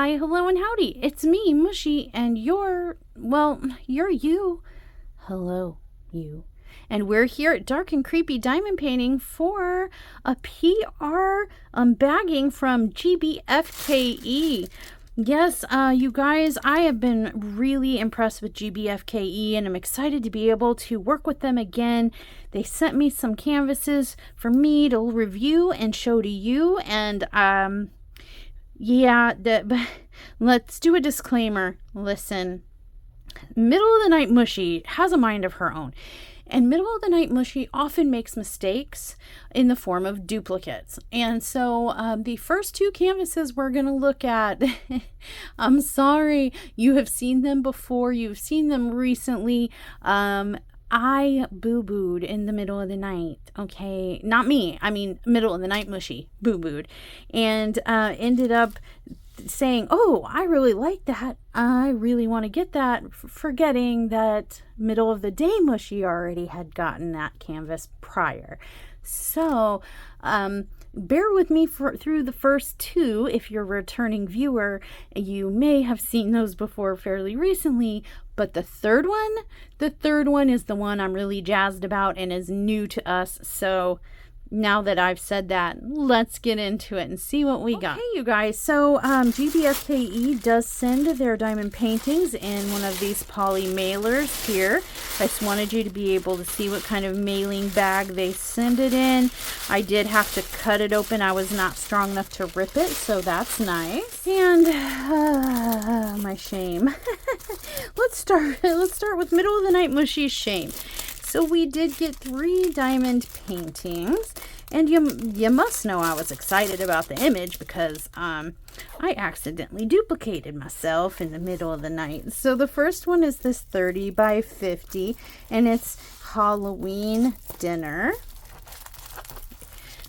Hi, hello, and howdy. It's me, Mushy, and you're you. Hello, you. And we're here at Dark and Creepy Diamond Painting for a PR unbagging from GBFKE. Yes, you guys, I have been really impressed with GBFKE, and I'm excited to be able to work with them again. They sent me some canvases for me to review and show to you, and yeah, let's do a disclaimer. Listen, Middle of the Night Mushy has a mind of her own. And Middle of the Night Mushy often makes mistakes in the form of duplicates. And so the first two canvases we're going to look at, I'm sorry, you have seen them before. You've seen them recently. I boo-booed in the middle of the night, okay? Not me. I mean, Middle of the Night Mushy boo-booed. And ended up saying, oh, I really like that. I really want to get that, forgetting that Middle of the Day Mushy already had gotten that canvas prior. So, bear with me through the first two. If you're a returning viewer, you may have seen those before fairly recently, but the third one is the one I'm really jazzed about and is new to us. So now that I've said that, let's get into it and see what we got. Okay, you guys, so GBFKE does send their diamond paintings in one of these poly mailers here. I just wanted you to be able to see what kind of mailing bag they send it in. I did have to cut it open. I was not strong enough to rip it, so that's nice. And my shame. Let's start with Middle of the Night Mushy's shame. So we did get 3 diamond paintings, and you must know I was excited about the image because I accidentally duplicated myself in the middle of the night. So the first one is this 30 by 50, and it's Halloween dinner.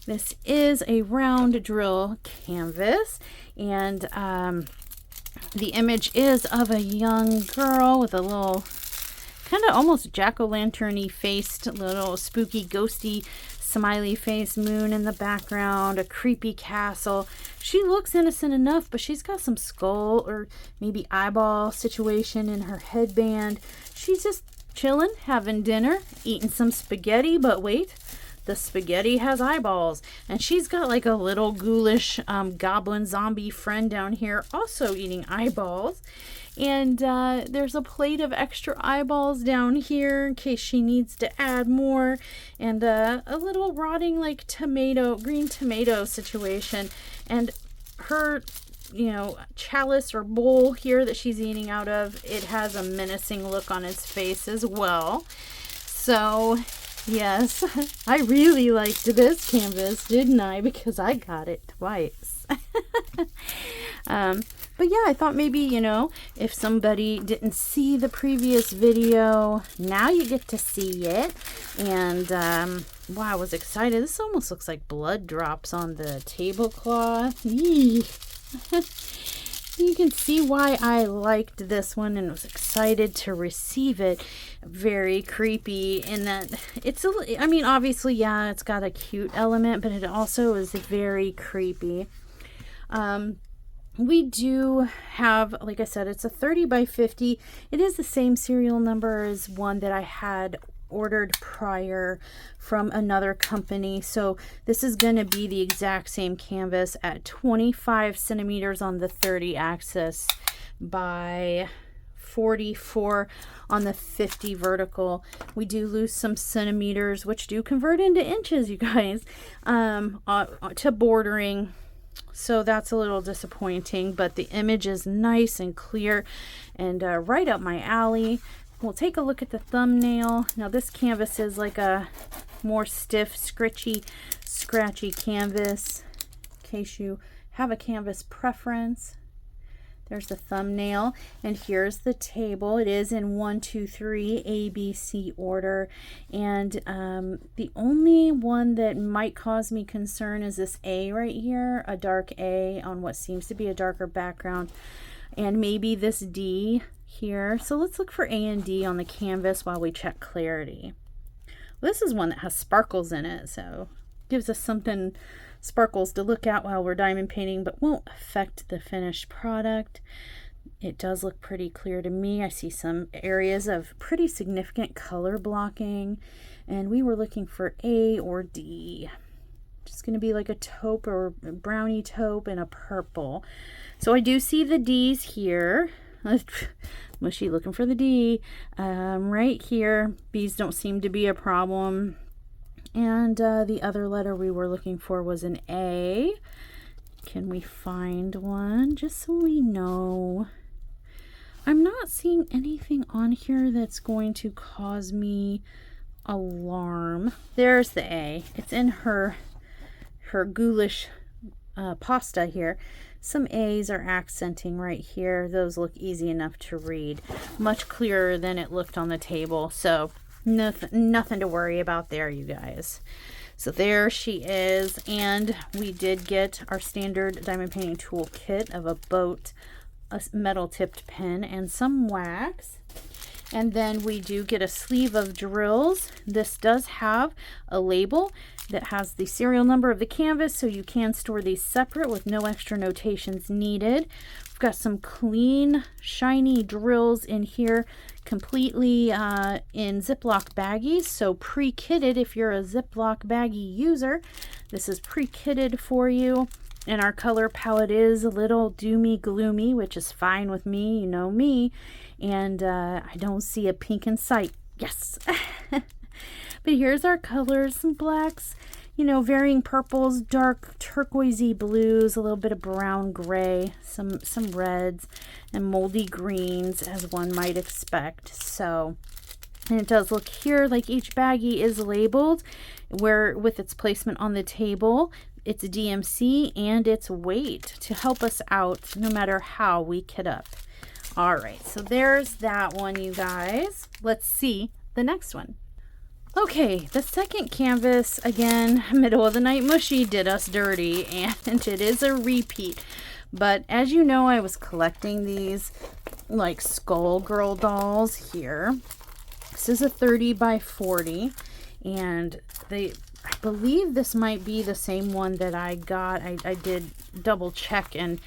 This is a round drill canvas, and the image is of a young girl with a little kind of almost jack-o'-lantern-y faced, little spooky, ghosty, smiley face moon in the background, a creepy castle. She looks innocent enough, but she's got some skull or maybe eyeball situation in her headband. She's just chilling, having dinner, eating some spaghetti, but wait, the spaghetti has eyeballs. And she's got like a little ghoulish goblin zombie friend down here also eating eyeballs. And there's a plate of extra eyeballs down here in case she needs to add more. And a little rotting like green tomato situation. And her, chalice or bowl here that she's eating out of, it has a menacing look on its face as well. So, yes, I really liked this canvas, didn't I? Because I got it twice. But yeah, I thought maybe, if somebody didn't see the previous video, now you get to see it. And, wow, I was excited. This almost looks like blood drops on the tablecloth. You can see why I liked this one and was excited to receive it. Very creepy in that it's obviously, yeah, it's got a cute element, but it also is very creepy. We do have, like I said, it's a 30 by 50. It is the same serial number as one that I had ordered prior from another company. So this is going to be the exact same canvas at 25 centimeters on the 30 axis by 44 on the 50 vertical. We do lose some centimeters, which do convert into inches, you guys, to bordering. So that's a little disappointing, but the image is nice and clear and right up my alley. We'll take a look at the thumbnail. Now this canvas is like a more stiff, scratchy canvas. In case you have a canvas preference. There's the thumbnail, and here's the table. It is in 1, 2, 3 ABC order, and the only one that might cause me concern is this A right here, a dark A on what seems to be a darker background, and maybe this D here. So let's look for A and D on the canvas while we check clarity. Well, this is one that has sparkles in it, so gives us something sparkles to look at while we're diamond painting, but won't affect the finished product. It does look pretty clear to me. I see some areas of pretty significant color blocking, and we were looking for A or D. Just going to be like a taupe or a brownie taupe and a purple. So I do see the D's here. Mushy looking for the D. Right here. B's don't seem to be a problem. And the other letter we were looking for was an A. Can we find one just so we know? I'm not seeing anything on here that's going to cause me alarm. There's the A. It's in her ghoulish pasta here. Some A's are accenting right here. Those look easy enough to read. Much clearer than it looked on the table. So nothing to worry about there, you guys. So there she is. And we did get our standard diamond painting tool kit of a boat, a metal tipped pen, and some wax. And then we do get a sleeve of drills. This does have a label that has the serial number of the canvas, so you can store these separate with no extra notations needed. We've got some clean, shiny drills in here, completely in Ziploc baggies, so pre-kitted if you're a Ziploc baggie user. This is pre-kitted for you. And our color palette is a little doomy gloomy, which is fine with me, you know me. And I don't see a pink in sight. Yes. But here's our colors, some blacks, you know, varying purples, dark turquoisey blues, a little bit of brown gray, some reds, and moldy greens, as one might expect. So, and it does look here like each baggie is labeled where with its placement on the table, its DMC and its weight to help us out no matter how we kit up. All right, so there's that one, you guys. Let's see the next one. Okay, the second canvas, again, middle of the night mushy did us dirty, and it is a repeat. But as you know, I was collecting these like skull girl dolls here. This is a 30 by 40, and I believe this might be the same one that I got. I did double check and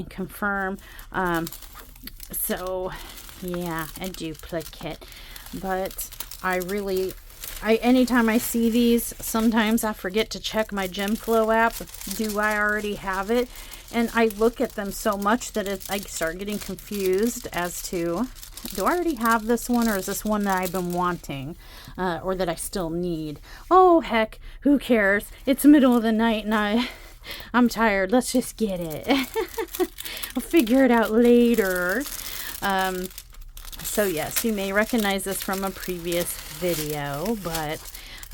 confirm. So yeah, a duplicate. But anytime I see these, sometimes I forget to check my GemFlow app. Do I already have it? And I look at them so much that I start getting confused as to, do I already have this one, or is this one that I've been wanting, or that I still need? Oh, heck, who cares? It's the middle of the night and I'm tired. Let's just get it. I'll figure it out later. So yes, you may recognize this from a previous video, but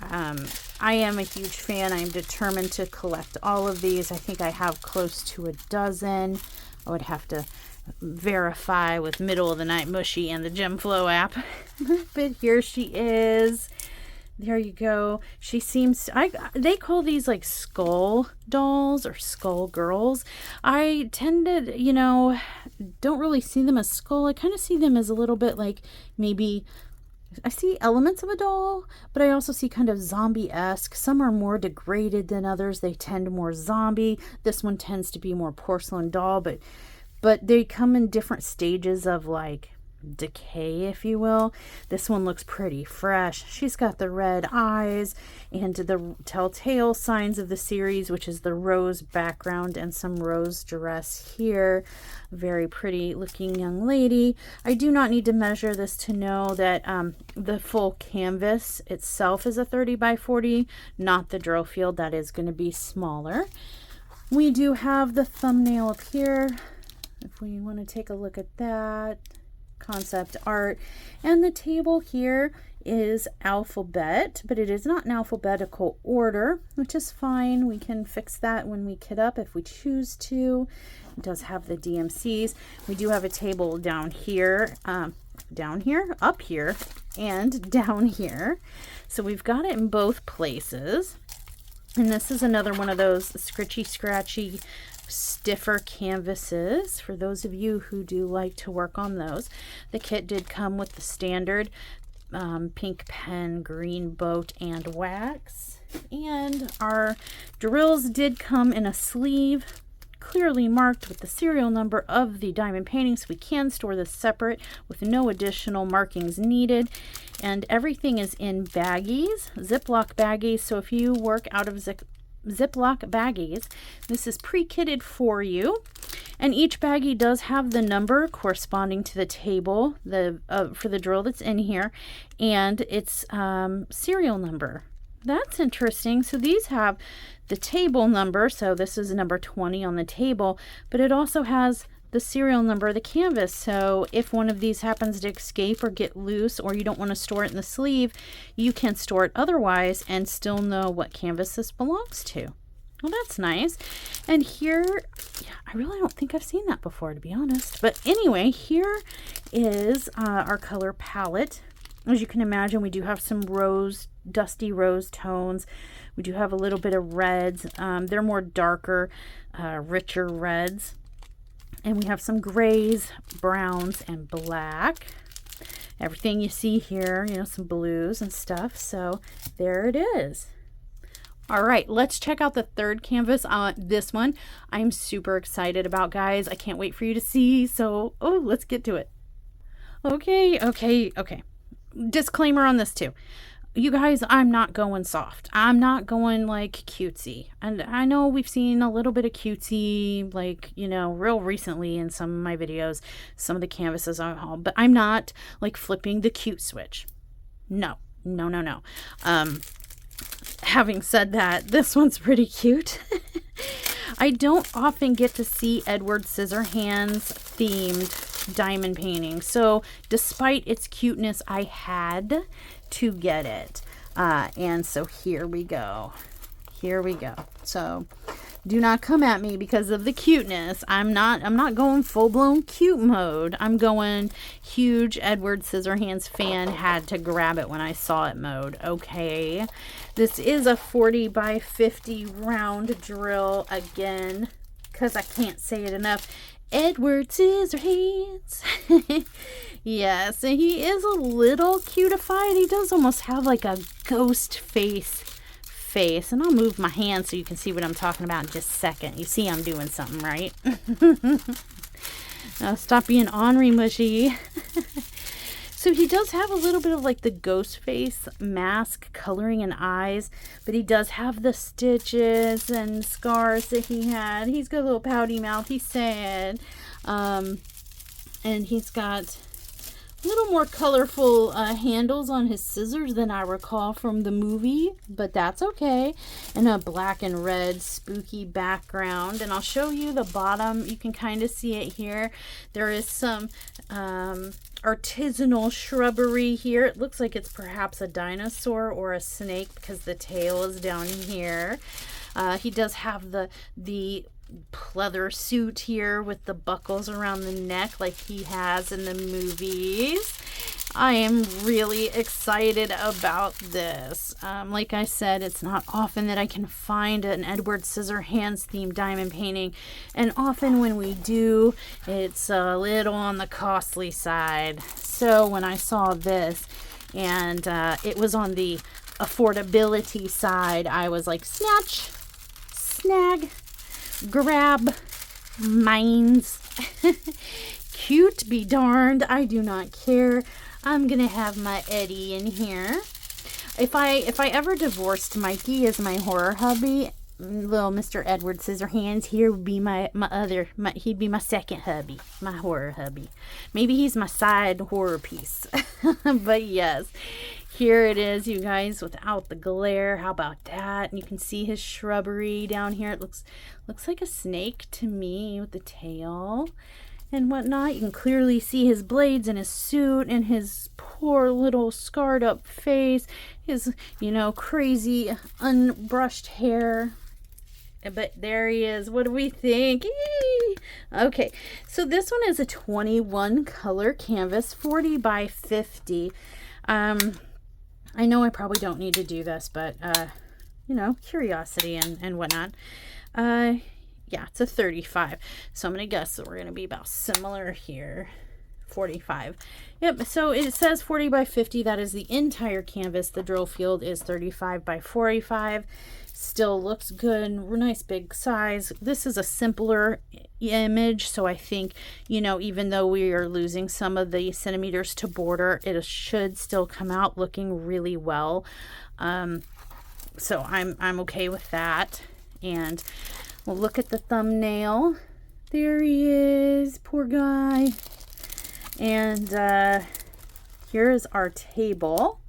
I am a huge fan. I'm determined to collect all of these. I think I have close to a dozen. I would have to verify with Middle of the Night Mushy and the GemFlow app. But here she is. There you go. She seems, they call these like skull dolls or skull girls. I tend to, you know, don't really see them as skull. I kind of see them as a little bit like maybe, I see elements of a doll, but I also see kind of zombie-esque. Some are more degraded than others. They tend more zombie. This one tends to be more porcelain doll, but they come in different stages of like decay, if you will. This one looks pretty fresh. She's got the red eyes and the telltale signs of the series, which is the rose background and some rose dress here. Very pretty looking young lady. I do not need to measure this to know that the full canvas itself is a 30 by 40, not the drill field. That is going to be smaller. We do have the thumbnail up here if we want to take a look at that. Concept art, and the table here is alphabet, but it is not in alphabetical order, which is fine. We can fix that when we kit up if we choose to. It does have the DMCs. We do have a table down here, up here, and down here. So we've got it in both places. And this is another one of those scritchy scratchy stiffer canvases for those of you who do like to work on those. The kit did come with the standard pink pen, green boat, and wax. And our drills did come in a sleeve, clearly marked with the serial number of the diamond painting, so we can store this separate with no additional markings needed. And everything is in baggies, Ziploc baggies. So if you work out of Ziploc baggies, this is pre-kitted for you. And each baggie does have the number corresponding to the table for the drill that's in here, and its serial number. That's interesting. So these have the table number, so this is number 20 on the table, but it also has the serial number of the canvas. So if one of these happens to escape or get loose, or you don't want to store it in the sleeve, you can store it otherwise and still know what canvas this belongs to. Well, that's nice. And here, I really don't think I've seen that before, to be honest. But anyway, here is our color palette. As you can imagine, we do have some rose, dusty rose tones. We do have a little bit of reds. They're more darker, richer reds. And we have some grays, browns, and black. Everything you see here, you know, some blues and stuff. So there it is. All right, let's check out the third canvas. This one I'm super excited about, guys. I can't wait for you to see. So, let's get to it. Okay. Disclaimer on this too. You guys, I'm not going soft. I'm not going like cutesy. And I know we've seen a little bit of cutesy, like, you know, real recently in some of my videos, some of the canvases I haul, but I'm not like flipping the cute switch. No. Having said that, this one's pretty cute. I don't often get to see Edward Scissorhands themed diamond painting. So despite its cuteness, I had to get it. And so here we go. So do not come at me because of the cuteness. I'm not going full-blown cute mode. I'm going huge Edward Scissorhands fan, had to grab it when I saw it mode. Okay. This is a 40 by 50 round drill again, because I can't say it enough. Edward Scissorhands. Yes, and he is a little cutified. He does almost have like a ghost face. And I'll move my hand so you can see what I'm talking about in just a second. You see I'm doing something, right? Stop being ornery, mushy. So he does have a little bit of like the ghost face mask coloring and eyes, but he does have the stitches and scars that he had. He's got a little pouty mouth. He's sad. And he's got a little more colorful handles on his scissors than I recall from the movie, but that's okay. And a black and red spooky background. And I'll show you the bottom. You can kind of see it here. There is some artisanal shrubbery here. It looks like it's perhaps a dinosaur or a snake because the tail is down here. He does have the pleather suit here with the buckles around the neck like he has in the movies. I am really excited about this. Like I said, it's not often that I can find an Edward Scissorhands themed diamond painting, and often when we do, it's a little on the costly side. So when I saw this and it was on the affordability side, I was like, snatch, snag, grab, mines. Cute be darned. I do not care. I'm gonna have my Eddie in here. If I ever divorced Mikey as my horror hubby, little Mr. Edward Scissorhands here would be he'd be my second hubby, my horror hubby. Maybe he's my side horror piece. But yes, here it is, you guys, without the glare. How about that? And you can see his shrubbery down here. It looks like a snake to me with the tail and whatnot. You can clearly see his blades and his suit and his poor little scarred up face, his, crazy unbrushed hair. But there he is. What do we think? Eee! Okay, so this one is a 21 color canvas, 40 by 50. I know I probably don't need to do this, but curiosity and whatnot. Yeah, it's a 35. So I'm going to guess that we're going to be about similar here. 45. Yep, so it says 40 by 50. That is the entire canvas. The drill field is 35 by 45. Still looks good. Nice big size. This is a simpler image, so I think, you know, even though we are losing some of the centimeters to border, it should still come out looking really well. So I'm okay with that. And we'll look at the thumbnail. There he is, poor guy. And here is our table.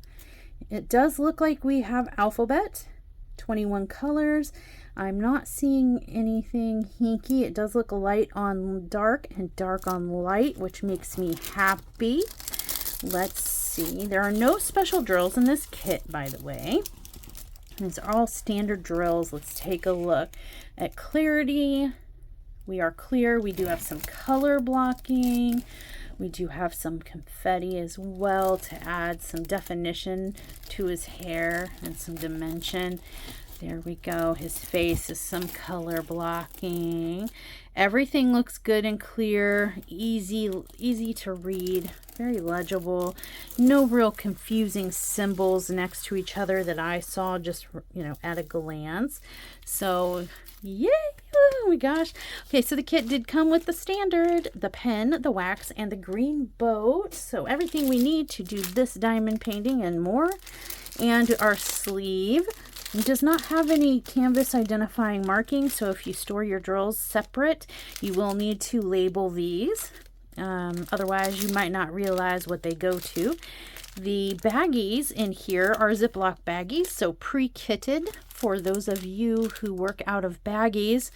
It does look like we have alphabet, 21 colors. I'm not seeing anything hinky. It does look light on dark and dark on light, which makes me happy. Let's see. There are no special drills in this kit, by the way. These are all standard drills. Let's take a look at clarity. We are clear. We do have some color blocking. We do have some confetti as well to add some definition to his hair and some dimension. There we go. His face is some color blocking. Everything looks good and clear, easy to read, very legible. No real confusing symbols next to each other that I saw just, you know, at a glance. So, yay! Oh my gosh. Okay, so the kit did come with the standard, the pen, the wax, and the green boat. So everything we need to do this diamond painting and more. And our sleeve. It does not have any canvas identifying markings, so if you store your drills separate, you will need to label these. Otherwise, you might not realize what they go to. The baggies in here are Ziploc baggies, so pre-kitted for those of you who work out of baggies.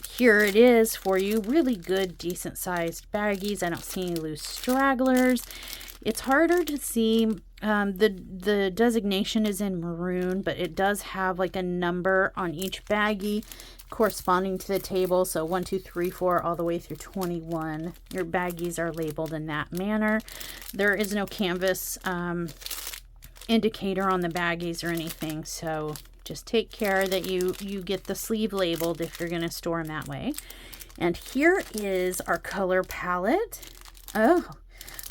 Here it is for you. Really good, decent sized baggies. I don't see any loose stragglers. It's harder to see. The designation is in maroon, but it does have like a number on each baggie corresponding to the table. So 1, 2, 3, 4, all the way through 21. Your baggies are labeled in that manner. There is no canvas indicator on the baggies or anything. So just take care that you get the sleeve labeled if you're going to store them that way. And here is our color palette.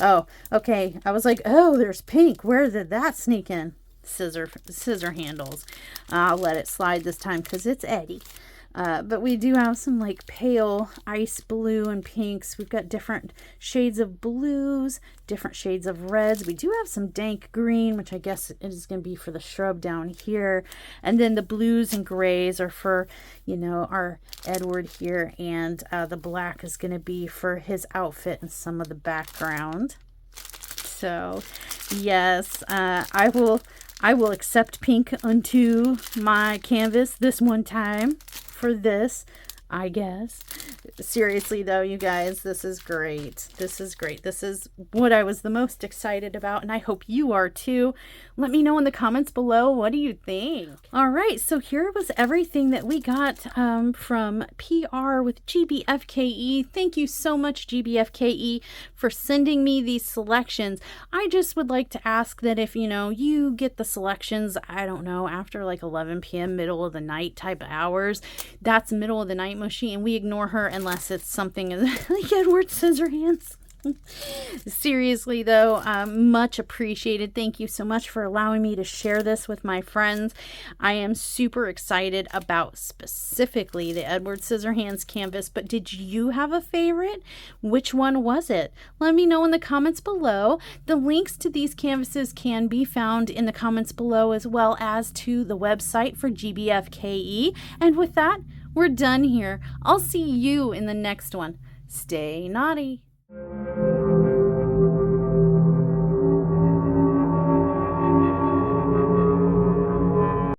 Oh, okay. I was like, oh, there's pink. Where did that sneak in? Scissor handles. I'll let it slide this time because it's Eddie. But we do have some like pale ice blue and pinks. We've got different shades of blues, different shades of reds. We do have some dank green, which I guess is going to be for the shrub down here. And then the blues and grays are for, you know, our Edward here. And the black is going to be for his outfit and some of the background. So, yes, I will accept pink onto my canvas this one time. For this, I guess. Seriously though, you guys, this is great. This is great. This is what I was the most excited about, and I hope you are too. Let me know in the comments below, what do you think? All right, so here was everything that we got from PR with GBFKE. Thank you so much, GBFKE, for sending me these selections. I just would like to ask that if, you know, you get the selections, I don't know, after like 11 p.m., middle of the night type of hours, that's middle of the night mushy, and we ignore her unless it's something like Edward Scissorhands. Seriously though, much appreciated. Thank you so much for allowing me to share this with my friends. I am super excited about specifically the Edward Scissorhands canvas, but did you have a favorite? Which one was it? Let me know in the comments below. The links to these canvases can be found in the comments below, as well as to the website for GBFKE. And with that, we're done here. I'll see you in the next one. Stay naughty.